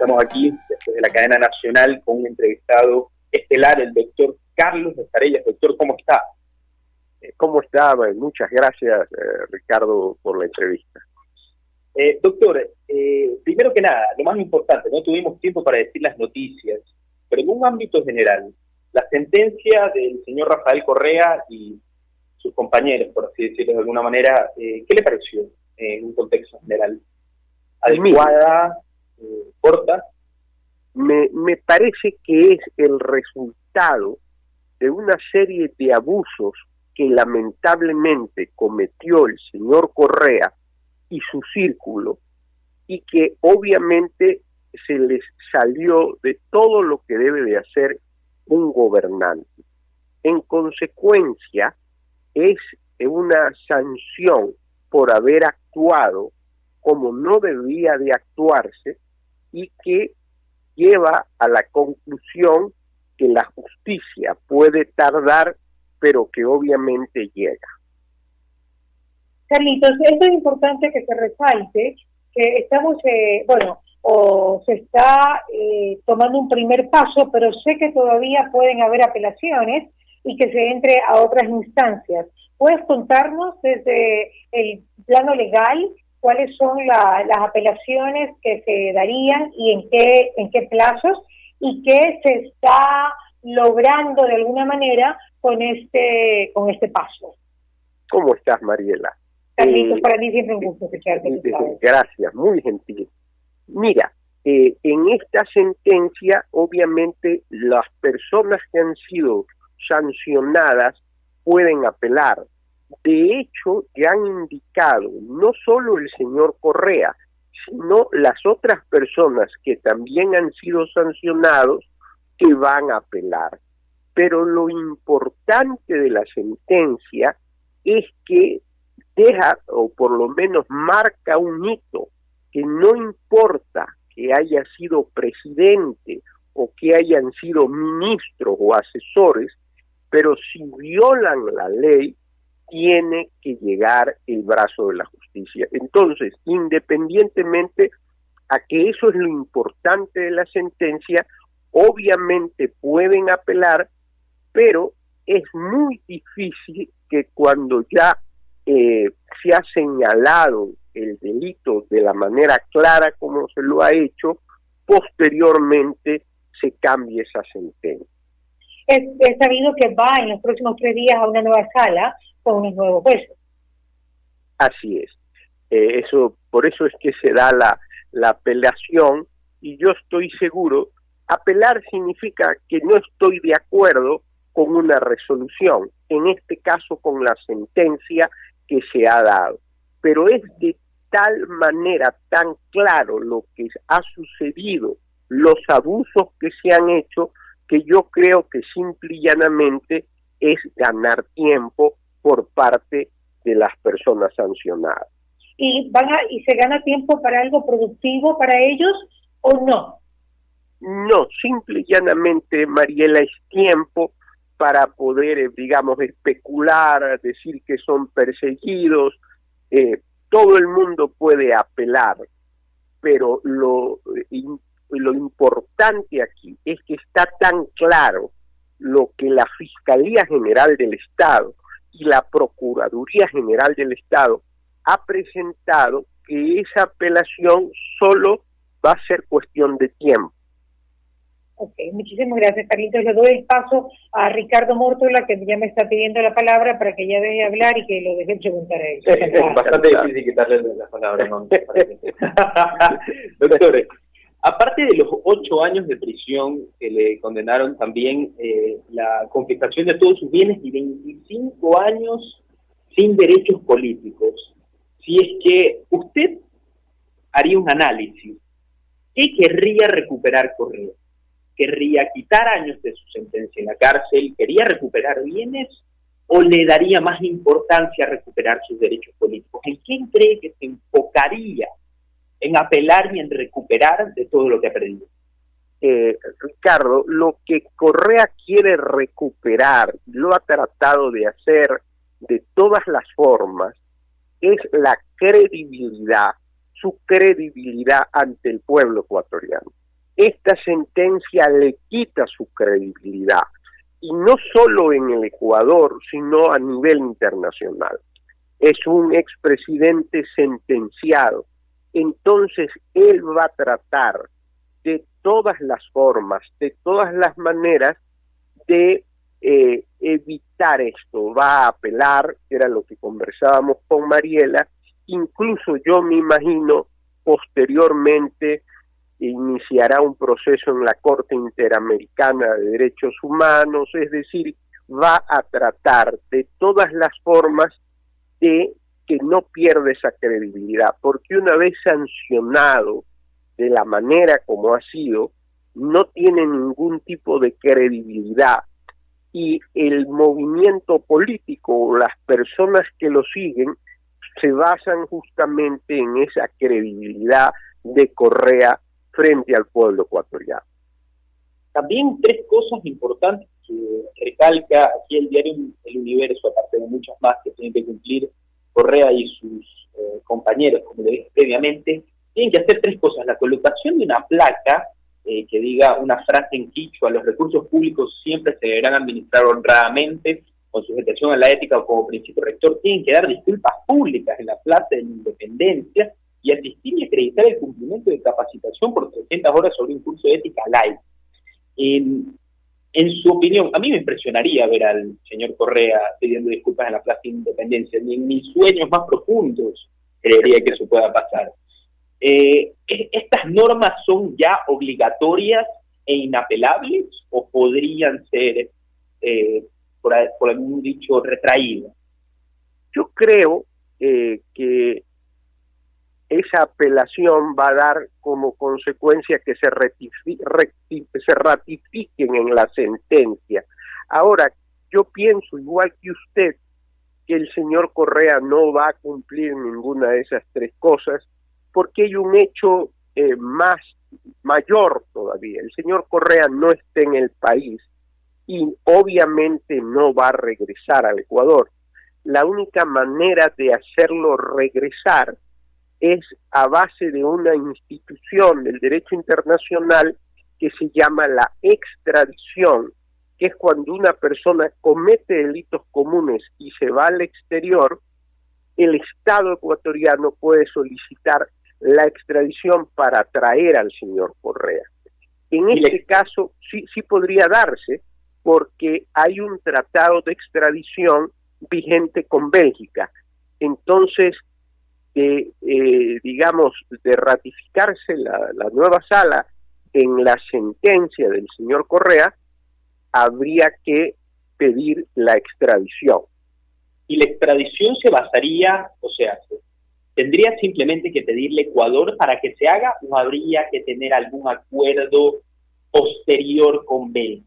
Estamos aquí desde la cadena nacional con un entrevistado estelar, el doctor Carlos Estarellas. Doctor, ¿cómo está? ¿Cómo está? Muchas gracias, Ricardo, por la entrevista. Doctor, primero que nada, lo más importante, no tuvimos tiempo para decir las noticias, pero en un ámbito general, la sentencia del señor Rafael Correa y sus compañeros, por así decirlo de alguna manera, ¿qué le pareció en un contexto general? ¿Adecuada? ¿Corta? Me parece que es el resultado de una serie de abusos que lamentablemente cometió el señor Correa y su círculo, y que obviamente se les salió de todo lo que debe de hacer un gobernante. En consecuencia, es una sanción por haber actuado como no debía de actuarse y que lleva a la conclusión que la justicia puede tardar, pero que obviamente llega. Carlitos, esto es importante que se resalte, que estamos, o se está tomando un primer paso, pero sé que todavía pueden haber apelaciones y que se entre a otras instancias. ¿Puedes contarnos desde el plano legal cuáles son las apelaciones que se darían y en qué plazos y qué se está logrando de alguna manera con este paso? ¿Cómo estás, Mariela? Carlitos, para mí siempre un gusto escucharte. Gracias, muy gentil. Mira, en esta sentencia, obviamente, las personas que han sido sancionadas pueden apelar. De hecho, ya han indicado no solo el señor Correa, sino las otras personas que también han sido sancionados que van a apelar. Pero lo importante de la sentencia es que deja, o por lo menos marca un hito, que no importa que haya sido presidente o que hayan sido ministros o asesores, pero si violan la ley, tiene que llegar el brazo de la justicia. Entonces, independientemente a que eso es lo importante de la sentencia, obviamente pueden apelar, pero es muy difícil que cuando ya se ha señalado el delito de la manera clara como se lo ha hecho, posteriormente se cambie esa sentencia. Es sabido que va en los próximos 3 días a una nueva sala con unos nuevos jueces. Así es. Por eso es que se da la apelación, y yo estoy seguro, apelar significa que no estoy de acuerdo con una resolución, en este caso con la sentencia que se ha dado, pero es de tal manera, tan claro lo que ha sucedido, los abusos que se han hecho, que yo creo que simple y llanamente es ganar tiempo por parte de las personas sancionadas. ¿Y se gana tiempo para algo productivo para ellos o no? No, simple y llanamente, Mariela, es tiempo para poder, digamos, especular, decir que son perseguidos. Todo el mundo puede apelar, pero lo importante aquí es que está tan claro lo que la Fiscalía General del Estado y la Procuraduría General del Estado ha presentado, que esa apelación solo va a ser cuestión de tiempo. Ok, muchísimas gracias, Carlitos. Le doy el paso a Ricardo Mórtola, que ya me está pidiendo la palabra para que ya deje hablar y que lo deje preguntar a él. Es bastante difícil quitarle la palabra, ¿no? Doctores, aparte de los 8 años de prisión que le condenaron, también la confiscación de todos sus bienes y 25 años sin derechos políticos. Si es que usted haría un análisis, ¿qué querría recuperar Correa? ¿Querría quitar años de su sentencia en la cárcel? ¿Quería recuperar bienes? ¿O le daría más importancia a recuperar sus derechos políticos? ¿En quién cree que se enfocaría en apelar y en recuperar de todo lo que ha perdido? Ricardo, lo que Correa quiere recuperar, lo ha tratado de hacer de todas las formas, es la credibilidad, su credibilidad ante el pueblo ecuatoriano. esta sentencia le quita su credibilidad, y no solo en el Ecuador, sino a nivel internacional. Es un expresidente sentenciado, entonces él va a tratar de todas las formas, de todas las maneras de evitar esto. Va a apelar, era lo que conversábamos con Mariela, incluso yo me imagino posteriormente iniciará un proceso en la Corte Interamericana de Derechos Humanos, es decir, va a tratar de todas las formas de que no pierda esa credibilidad, porque una vez sancionado de la manera como ha sido, no tiene ningún tipo de credibilidad, y el movimiento político o las personas que lo siguen se basan justamente en esa credibilidad de Correa frente al pueblo ecuatoriano. También tres cosas importantes que recalca aquí el diario El Universo, aparte de muchas más que tienen que cumplir Correa y sus compañeros, como le dije previamente, tienen que hacer tres cosas: la colocación de una placa que diga una frase en quichua: los recursos públicos siempre se deberán administrar honradamente, con sujetación a la ética o como principio rector. Tienen que dar disculpas públicas en la Plaza de la Independencia y asistir y acreditar el cumplimiento de capacitación por 300 horas sobre un curso de ética live. En su opinión, a mí me impresionaría ver al señor Correa pidiendo disculpas en la Plaza de Independencia. Ni en mis sueños más profundos creería que eso pueda pasar. ¿Estas normas son ya obligatorias e inapelables o podrían ser, por algún dicho, retraídas? Yo creo que esa apelación va a dar como consecuencia que se ratifiquen en la sentencia. Ahora, yo pienso, igual que usted, que el señor Correa no va a cumplir ninguna de esas tres cosas, porque hay un hecho mayor todavía. El señor Correa no está en el país y obviamente no va a regresar al Ecuador. La única manera de hacerlo regresar es a base de una institución del derecho internacional que se llama la extradición, que es cuando una persona comete delitos comunes y se va al exterior, el Estado ecuatoriano puede solicitar la extradición para traer al señor Correa. En este caso sí podría darse, porque hay un tratado de extradición vigente con Bélgica. Entonces, digamos, de ratificarse la nueva sala en la sentencia del señor Correa, habría que pedir la extradición. Y la extradición se basaría, o sea, ¿tendría simplemente que pedirle Ecuador para que se haga o habría que tener algún acuerdo posterior con Bélgica?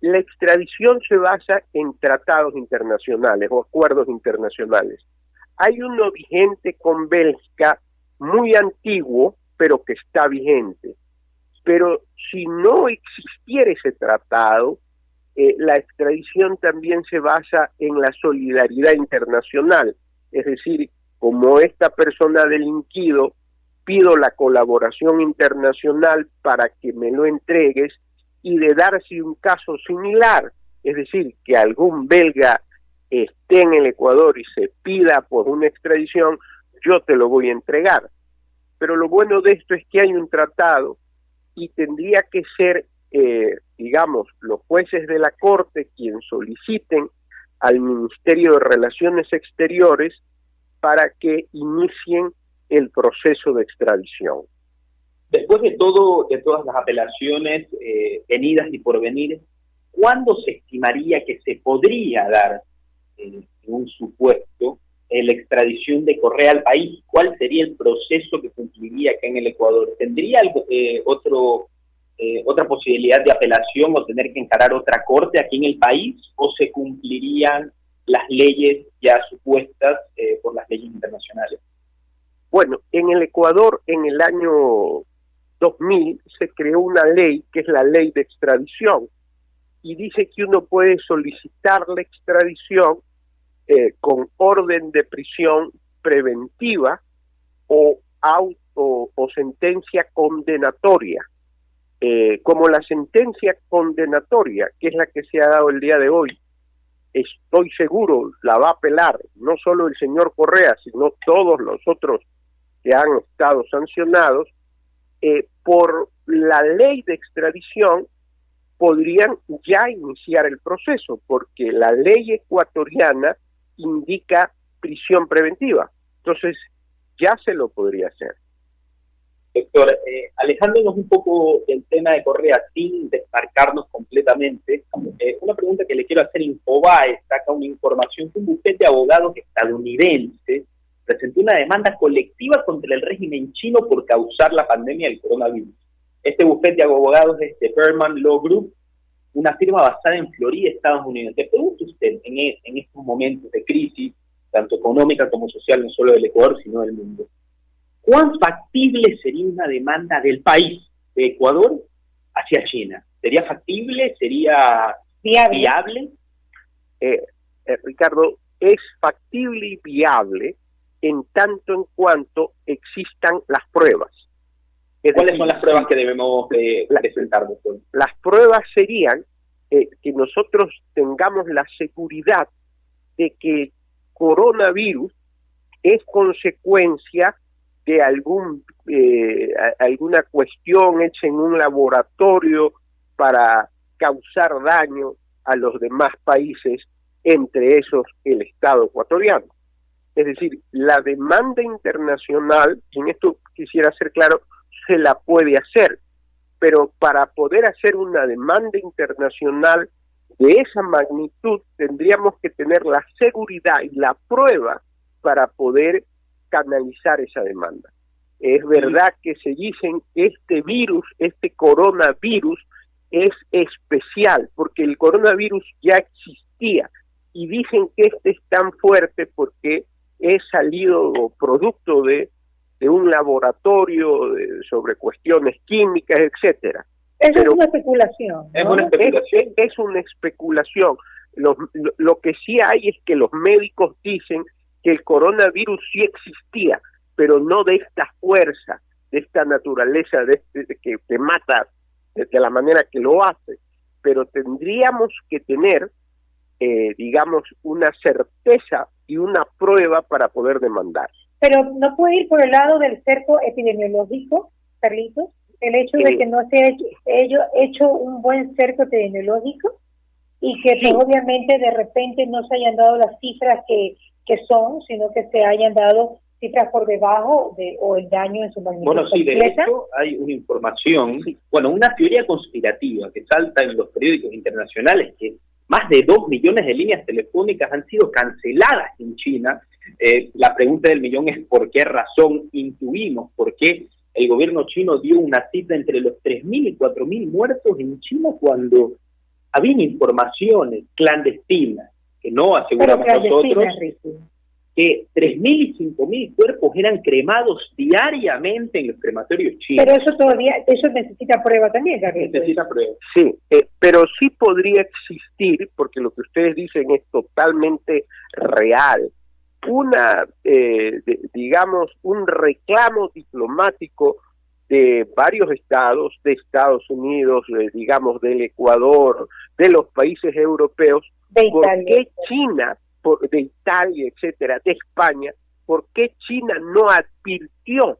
La extradición se basa en tratados internacionales o acuerdos internacionales. Hay uno vigente con Bélgica, muy antiguo, pero que está vigente. Pero si no existiera ese tratado, la extradición también se basa en la solidaridad internacional. Es decir, como esta persona ha delinquido, pido la colaboración internacional para que me lo entregues, y de darse un caso similar, es decir, que algún belga esté en el Ecuador y se pida por una extradición, yo te lo voy a entregar. Pero lo bueno de esto es que hay un tratado y tendría que ser, digamos, los jueces de la Corte quien soliciten al Ministerio de Relaciones Exteriores para que inicien el proceso de extradición. Después de todas las apelaciones venidas y por venir, ¿cuándo se estimaría que se podría dar, en un supuesto, la extradición de Correa al país? ¿Cuál sería el proceso que cumpliría acá en el Ecuador? ¿Tendría otra posibilidad de apelación o tener que encarar otra corte aquí en el país? ¿O se cumplirían las leyes ya supuestas por las leyes internacionales? Bueno, en el Ecuador, en el año 2000 se creó una ley que es la ley de extradición y dice que uno puede solicitar la extradición con orden de prisión preventiva o o sentencia condenatoria. Como la sentencia condenatoria, que es la que se ha dado el día de hoy, estoy seguro la va a apelar no solo el señor Correa, sino todos los otros que han estado sancionados, por la ley de extradición podrían ya iniciar el proceso, porque la ley ecuatoriana indica prisión preventiva. Entonces, ya se lo podría hacer. Doctor, alejándonos un poco del tema de Correa, sin desmarcarnos completamente, una pregunta que le quiero hacer. Infobae saca una información que un bufete de abogados estadounidense presentó una demanda colectiva contra el régimen chino por causar la pandemia del coronavirus. Este bufete de abogados es de Berman Law Group, una firma basada en Florida, Estados Unidos. Le pregunto a usted, en estos momentos de crisis, tanto económica como social, no solo del Ecuador, sino del mundo, ¿cuán factible sería una demanda del país, de Ecuador, hacia China? ¿Sería factible? ¿Sería viable? Ricardo, es factible y viable en tanto en cuanto existan las pruebas. ¿Cuáles son las pruebas que debemos presentar, doctor? Las pruebas serían que nosotros tengamos la seguridad de que el coronavirus es consecuencia de alguna cuestión hecha en un laboratorio para causar daño a los demás países, entre esos el Estado ecuatoriano. Es decir, la demanda internacional, en esto quisiera ser claro, se la puede hacer, pero para poder hacer una demanda internacional de esa magnitud tendríamos que tener la seguridad y la prueba para poder canalizar esa demanda. Es verdad que se dicen que este virus, este coronavirus, es especial porque el coronavirus ya existía y dicen que este es tan fuerte porque es salido producto de un laboratorio sobre cuestiones químicas, etcétera. Eso es una especulación, ¿no? Es una especulación. Es una especulación. Lo que sí hay es que los médicos dicen que el coronavirus sí existía, pero no de esta fuerza, de esta naturaleza, que mata de la manera que lo hace. Pero tendríamos que tener, digamos, una certeza y una prueba para poder demandar. Pero no puede ir por el lado del cerco epidemiológico, Carlitos, el hecho de que no se haya hecho un buen cerco epidemiológico y que pues, obviamente de repente no se hayan dado las cifras que son, sino que se hayan dado cifras por debajo o el daño en su magnitud. Bueno, sí, completa. De hecho hay una información, una teoría conspirativa que salta en los periódicos internacionales, que más de 2 millones de líneas telefónicas han sido canceladas en China. La pregunta del millón es ¿por qué razón? Intuimos por qué el gobierno chino dio una cifra entre los 3.000 y 4.000 muertos en China cuando había informaciones clandestinas que no aseguramos nosotros, que 3.000 y 5.000 cuerpos eran cremados diariamente en los crematorios chinos. Pero eso necesita prueba también, Carlitos. Necesita prueba. Sí, pero sí podría existir, porque lo que ustedes dicen es totalmente real, digamos, un reclamo diplomático de varios estados, de Estados Unidos, digamos, del Ecuador, de los países europeos, ¿por qué China, de Italia, etcétera, de España, por qué China no advirtió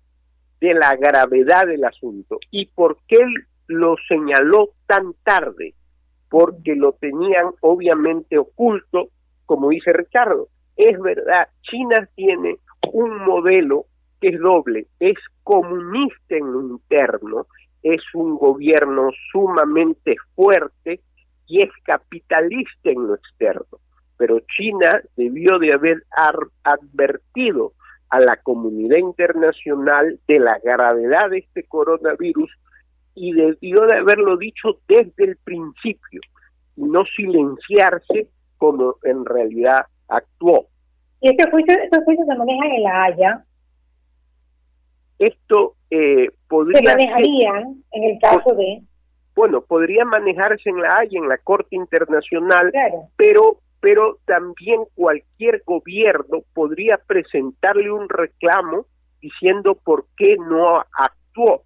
de la gravedad del asunto? ¿Y por qué lo señaló tan tarde? Porque lo tenían obviamente oculto, como dice Ricardo. Es verdad, China tiene un modelo que es doble, es comunista en lo interno, es un gobierno sumamente fuerte y es capitalista en lo externo. Pero China debió de haber advertido a la comunidad internacional de la gravedad de este coronavirus y debió de haberlo dicho desde el principio y no silenciarse como en realidad actuó. ¿Y estos juicios se manejan en La Haya? Esto podría... ¿Se manejarían en el caso de...? Bueno, podría manejarse en La Haya, en la Corte Internacional, claro. pero también cualquier gobierno podría presentarle un reclamo diciendo por qué no actuó.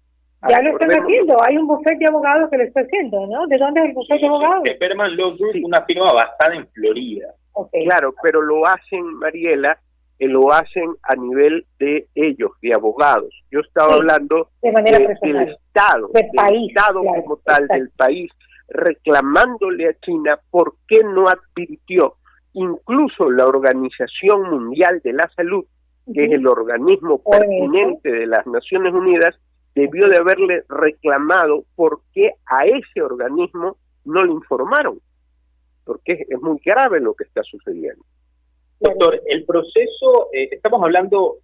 Ya lo están haciendo, hay un bufete de abogados que lo está haciendo, ¿no? ¿De dónde es el bufete de abogados? Berman Law Group, una firma basada en Florida. Okay. Claro, pero lo hacen, Mariela, lo hacen a nivel de ellos, de abogados. Yo estaba hablando de manera del Estado, del país, Estado claro, como tal, del país, reclamándole a China por qué no advirtió. Incluso la Organización Mundial de la Salud, que es el organismo pertinente de las Naciones Unidas, debió de haberle reclamado por qué a ese organismo no le informaron, porque es muy grave lo que está sucediendo. Doctor, el proceso, estamos hablando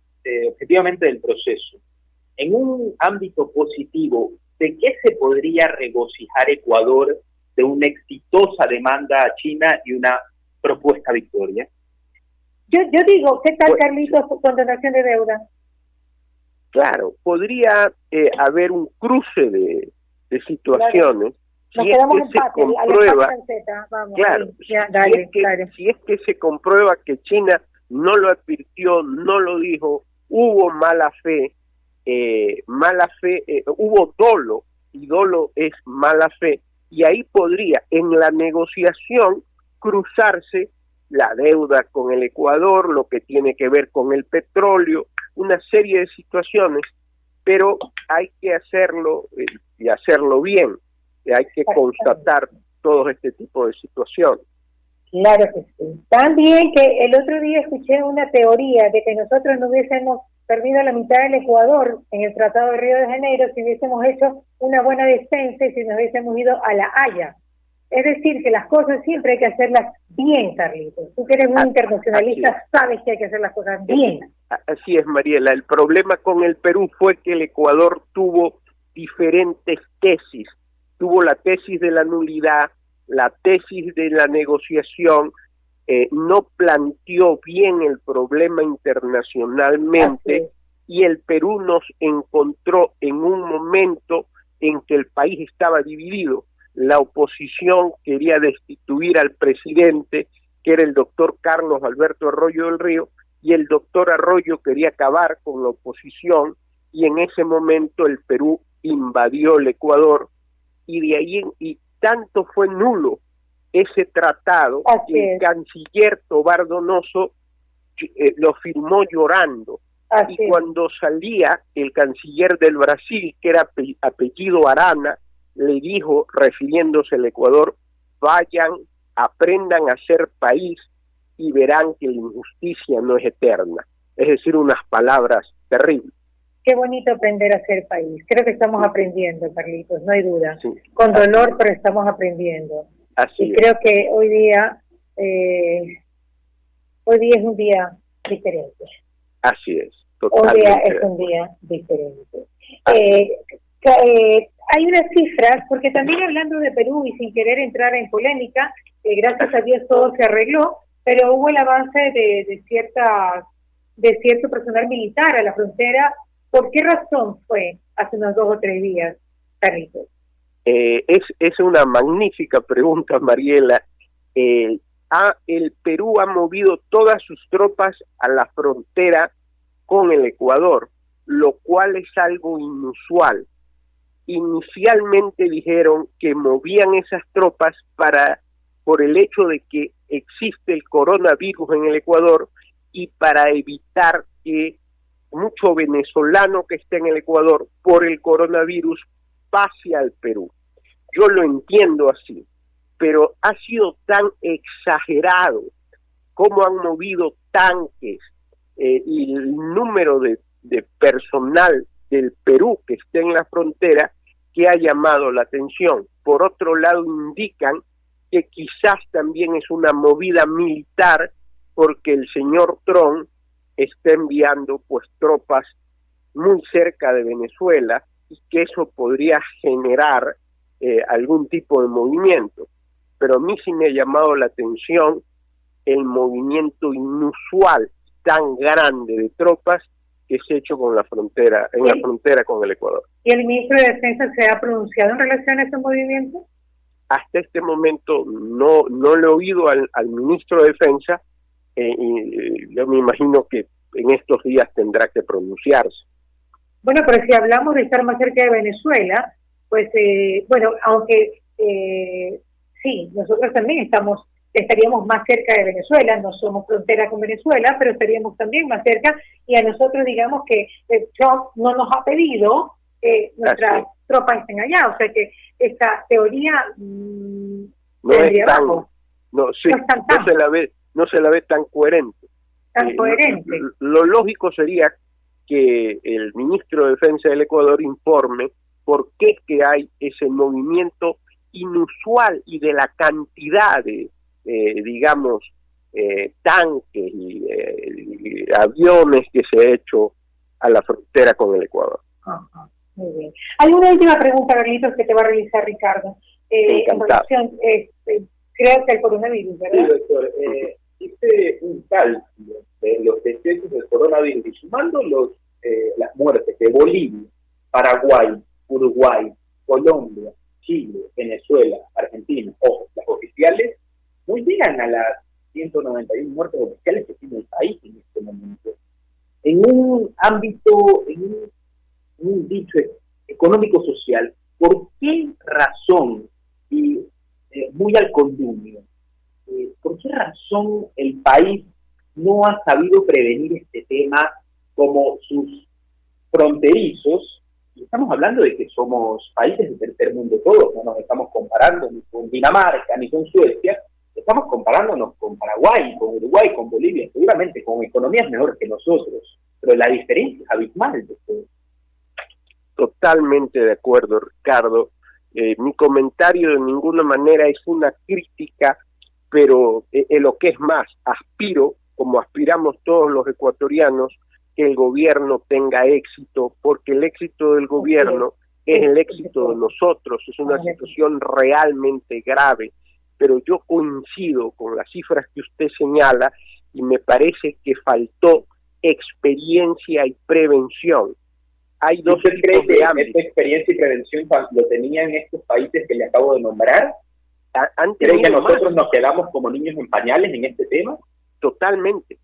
objetivamente del proceso. En un ámbito positivo, ¿de qué se podría regocijar Ecuador de una exitosa demanda a China y una propuesta victoria? Yo digo, ¿qué tal, Carlitos, condonación de deuda? Claro, podría haber un cruce de situaciones. Nos si es quedamos que se comprueba, vamos, claro, ya, dale, si es que se comprueba que China no lo advirtió, no lo dijo, hubo mala fe, hubo dolo, y dolo es mala fe, y ahí podría en la negociación cruzarse la deuda con el Ecuador, lo que tiene que ver con el petróleo, una serie de situaciones, pero hay que hacerlo y hacerlo bien, hay que constatar todo este tipo de situaciones. Claro que sí. También que el otro día escuché una teoría de que nosotros no hubiésemos perdido la mitad del Ecuador en el Tratado de Río de Janeiro si hubiésemos hecho una buena defensa y si nos hubiésemos ido a La Haya. Es decir, que las cosas siempre hay que hacerlas bien, Carlitos. Tú que eres un internacionalista, sabes que hay que hacer las cosas bien. Así es, Mariela. El problema con el Perú fue que el Ecuador tuvo diferentes tesis. Tuvo la tesis de la nulidad, la tesis de la negociación, no planteó bien el problema internacionalmente y el Perú nos encontró en un momento en que el país estaba dividido. La oposición quería destituir al presidente, que era el doctor Carlos Alberto Arroyo del Río, y el doctor Arroyo quería acabar con la oposición, y en ese momento el Perú invadió el Ecuador, y de ahí y tanto fue nulo ese tratado que el canciller Tobar Donoso lo firmó llorando. Y cuando salía el canciller del Brasil, que era apellido Arana, le dijo, refiriéndose al Ecuador, vayan, aprendan a ser país y verán que la injusticia no es eterna. Es decir, unas palabras terribles. Qué bonito aprender a ser país. Creo que estamos aprendiendo, Carlitos, no hay duda. Sí. Con dolor, pero estamos aprendiendo. Así es. Creo que hoy día es un día diferente. Así es. Hoy día es un día diferente. Hay unas cifras, porque también hablando de Perú y sin querer entrar en polémica, gracias a Dios todo se arregló, pero hubo el avance de cierto personal militar a la frontera. ¿Por qué razón fue hace unos 2 o 3 días, Carlitos? Es una magnífica pregunta, Mariela. El Perú ha movido todas sus tropas a la frontera con el Ecuador, lo cual es algo inusual. Inicialmente dijeron que movían esas tropas por el hecho de que existe el coronavirus en el Ecuador y para evitar que mucho venezolano que esté en el Ecuador por el coronavirus pase al Perú. Yo lo entiendo así, pero ha sido tan exagerado cómo han movido tanques y el número de personal del Perú que esté en la frontera que ha llamado la atención. Por otro lado, indican que quizás también es una movida militar porque el señor Trump está enviando pues tropas muy cerca de Venezuela y que eso podría generar algún tipo de movimiento. Pero a mí sí me ha llamado la atención el movimiento inusual tan grande de tropas que se ha hecho con la frontera, en la frontera con el Ecuador. ¿Y el ministro de Defensa se ha pronunciado en relación a ese movimiento? Hasta este momento no le he oído al ministro de Defensa, y yo me imagino que en estos días tendrá que pronunciarse. Bueno, pero si hablamos de estar más cerca de Venezuela, pues, bueno, aunque sí, nosotros también estaríamos más cerca de Venezuela, no somos frontera con Venezuela, pero estaríamos también más cerca, y a nosotros digamos que Trump no nos ha pedido que nuestras tropas estén allá, o sea que esta teoría no es tan, no se la ve tan coherente. Lo lógico sería que el ministro de Defensa del Ecuador informe por qué es que hay ese movimiento inusual y de la cantidad de, tanques y aviones que se ha hecho a la frontera con el Ecuador. Ajá, muy bien. Hay una última pregunta, Carlitos, que te va a realizar Ricardo. En relación, creo que el coronavirus, ¿verdad? Sí, doctor. Hice un cálculo de los decesos del coronavirus y sumando las muertes de Bolivia, Paraguay, Uruguay, Colombia, Chile, Venezuela, Argentina, ojo, las oficiales no llegan a las 191 muertes oficiales que tiene el país en este momento. En un ámbito, en un dicho económico-social, ¿por qué razón, y muy al condumio, por qué razón el país no ha sabido prevenir este tema como sus fronterizos? Y estamos hablando de que somos países del tercer mundo todos, no nos estamos comparando ni con Dinamarca ni con Suecia, estamos comparándonos con Paraguay, con Uruguay, con Bolivia, seguramente con economías mejores que nosotros, pero la diferencia es abismal. Totalmente de acuerdo, Ricardo. Mi comentario de ninguna manera es una crítica, pero lo que es más, aspiro, como aspiramos todos los ecuatorianos, que el gobierno tenga éxito, porque el éxito del gobierno es el éxito de nosotros, es una situación realmente grave, pero yo coincido con las cifras que usted señala y me parece que faltó experiencia y prevención. Hay dos tipos de ámbitos. ¿Esta experiencia y prevención lo tenían estos países que le acabo de nombrar? ¿Creen que nosotros nos quedamos como niños en pañales en este tema? Totalmente.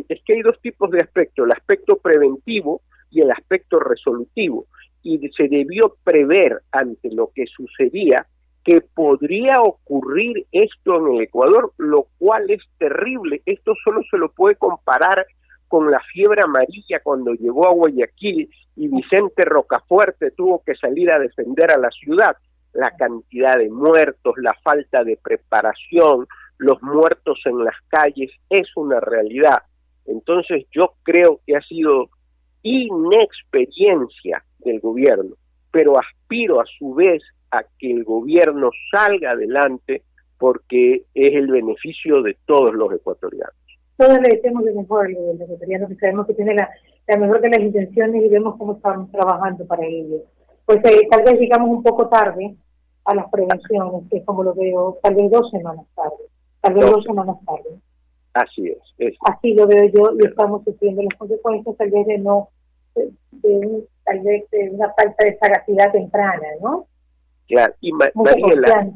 Es que hay dos tipos de aspectos, el aspecto preventivo y el aspecto resolutivo. Y se debió prever ante lo que sucedía que podría ocurrir esto en el Ecuador, lo cual es terrible. Esto solo se lo puede comparar con la fiebre amarilla cuando llegó a Guayaquil y Vicente Rocafuerte tuvo que salir a defender a la ciudad. La cantidad de muertos, la falta de preparación, los muertos en las calles, es una realidad. Entonces yo creo que ha sido inexperiencia del gobierno, pero aspiro a su vez a que el gobierno salga adelante porque es el beneficio de todos los ecuatorianos. Todos le deseamos lo mejor al ecuatoriano, que sabemos que tiene la mejor de las intenciones y vemos cómo estamos trabajando para ello. Pues tal vez llegamos un poco tarde a las prevenciones, que es como lo veo, tal vez 2 semanas tarde. Así es. Así lo veo yo, y estamos sufriendo las consecuencias tal vez de una falta de sagacidad temprana, ¿no? Claro, y Mariela,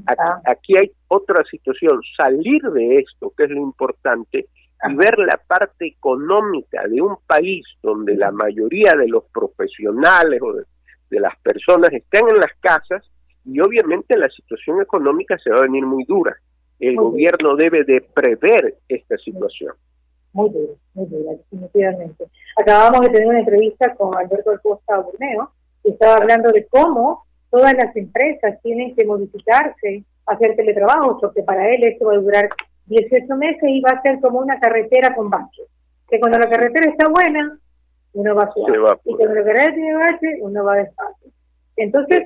aquí hay otra situación, salir de esto, que es lo importante, y ver la parte económica de un país donde la mayoría de los profesionales o de las personas están en las casas, y obviamente la situación económica se va a venir muy dura. El gobierno debe de prever esta situación. Muy dura, definitivamente. Acabamos de tener una entrevista con Alberto Acosta Borneo, que estaba hablando de cómo todas las empresas tienen que modificarse, hacer teletrabajo, porque para él esto va a durar 18 meses y va a ser como una carretera con baches. Que cuando la carretera está buena, uno va suave. Y cuando la carretera tiene baches, uno va despacio. Entonces,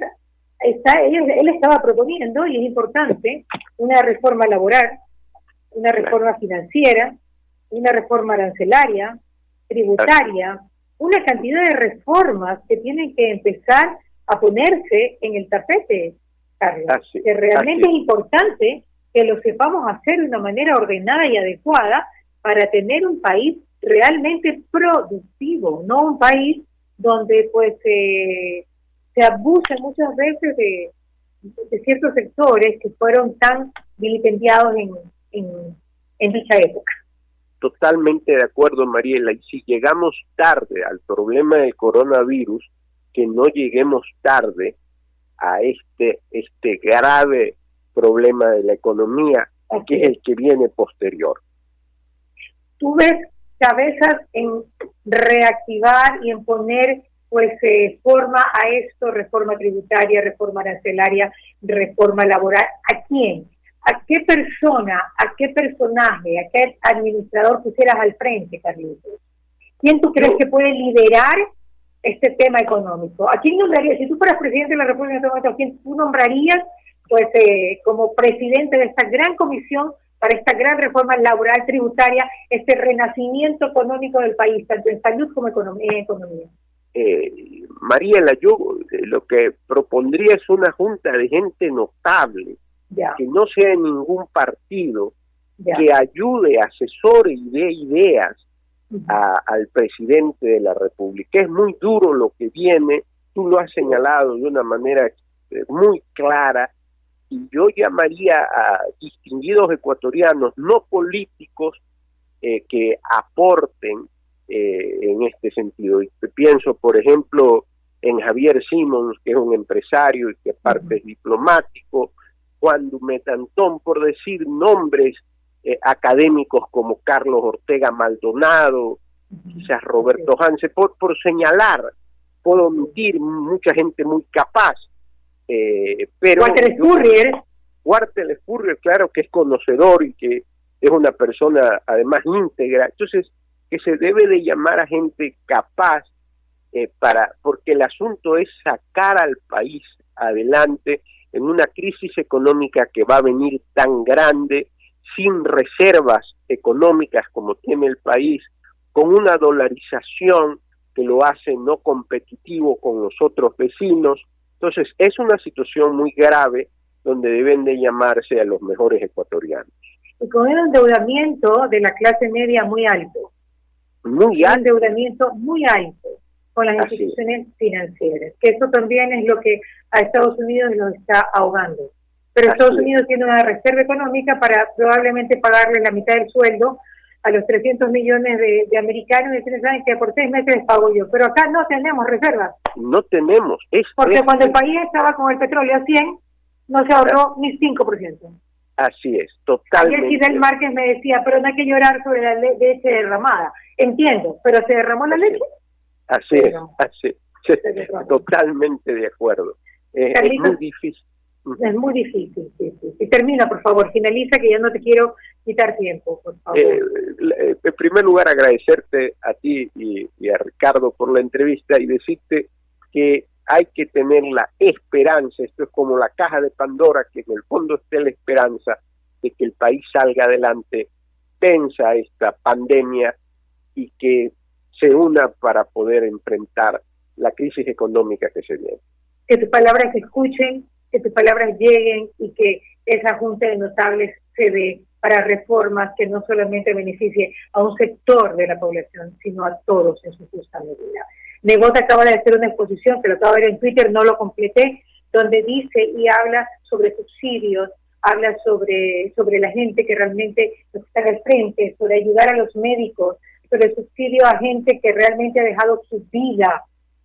él estaba proponiendo, y es importante, una reforma laboral, una reforma financiera, una reforma arancelaria, tributaria, una cantidad de reformas que tienen que empezar a ponerse en el tapete, Carlos, que realmente es importante que lo sepamos hacer de una manera ordenada y adecuada para tener un país realmente productivo, no un país donde pues se abusa muchas veces de ciertos sectores que fueron tan vilipendiados en dicha época. totalmente de acuerdo, Mariela, y si llegamos tarde al problema del coronavirus, que no lleguemos tarde a este grave problema de la economía, que es el que viene posterior. ¿Tú ves cabezas en reactivar y en poner forma a esto, reforma tributaria, reforma arancelaria, reforma laboral? ¿A quién? ¿A qué persona, a qué personaje, a qué administrador pusieras al frente, Carlitos? ¿Quién tú crees que puede liderar este tema económico? ¿A quién nombrarías? Si tú fueras presidente de la República de Dominicana, ¿a quién tú nombrarías como presidente de esta gran comisión para esta gran reforma laboral, tributaria, este renacimiento económico del país, tanto en salud como en economía? Mariela, yo lo que propondría es una junta de gente notable, que no sea de ningún partido, que ayude, asesore y dé ideas al presidente de la República. Es muy duro lo que viene, tú lo has señalado de una manera muy clara, y yo llamaría a distinguidos ecuatorianos no políticos que aporten en este sentido. Y pienso, por ejemplo, en Javier Simons, que es un empresario y que aparte es diplomático, Juan Dumetantón, por decir nombres académicos como Carlos Ortega Maldonado, quizás Roberto Hanse, por señalar, puedo omitir mucha gente muy capaz, pero Walter Spurrier, claro que es conocedor y que es una persona además íntegra, entonces que se debe de llamar a gente capaz porque el asunto es sacar al país adelante en una crisis económica que va a venir tan grande, sin reservas económicas como tiene el país, con una dolarización que lo hace no competitivo con los otros vecinos. Entonces es una situación muy grave donde deben de llamarse a los mejores ecuatorianos. Y con un endeudamiento de la clase media muy alto. Muy alto. Un endeudamiento muy alto con las instituciones financieras, que eso también es lo que a Estados Unidos los está ahogando. Pero Estados Unidos tiene una reserva económica para probablemente pagarle la mitad del sueldo a los 300 millones de americanos, y ustedes saben que por 6 meses les pago yo, pero acá no tenemos reservas. No tenemos. Porque cuando el país estaba con el petróleo a 100, no se ahorró ni 5%. Así es, totalmente. Ayer Giselle Márquez me decía, pero no hay que llorar sobre la leche derramada. Entiendo, pero ¿se derramó la leche? Así es, totalmente de acuerdo. Es muy difícil. Es muy difícil, sí. Y termina, por favor, finaliza, que ya no te quiero quitar tiempo, por favor. En primer lugar, agradecerte a ti y a Ricardo por la entrevista y decirte que hay que tener la esperanza, esto es como la caja de Pandora, que en el fondo esté la esperanza de que el país salga adelante, venza esta pandemia y que se una para poder enfrentar la crisis económica que se viene. Que tus palabras se escuchen, que tus palabras lleguen y que esa junta de notables se dé para reformas que no solamente beneficie a un sector de la población, sino a todos en su justa medida. Nebot acaba de hacer una exposición, que lo acabo de ver en Twitter, no lo completé, donde dice y habla sobre subsidios, habla sobre la gente que realmente está al frente, sobre ayudar a los médicos, sobre el subsidio a gente que realmente ha dejado su vida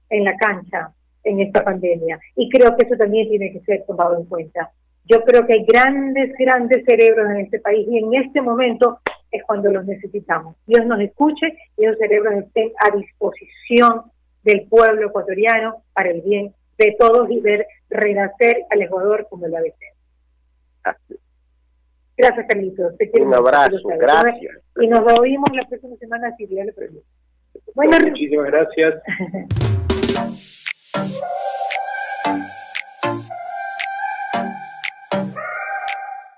en la cancha en esta pandemia. Y creo que eso también tiene que ser tomado en cuenta. Yo creo que hay grandes cerebros en este país y en este momento es cuando los necesitamos. Dios nos escuche y esos cerebros estén a disposición del pueblo ecuatoriano para el bien de todos y ver renacer al Ecuador como el ABC. Gracias, Carlitos. Un abrazo, gracias. Y nos oímos la próxima semana si Dios le permite. Muchísimas gracias.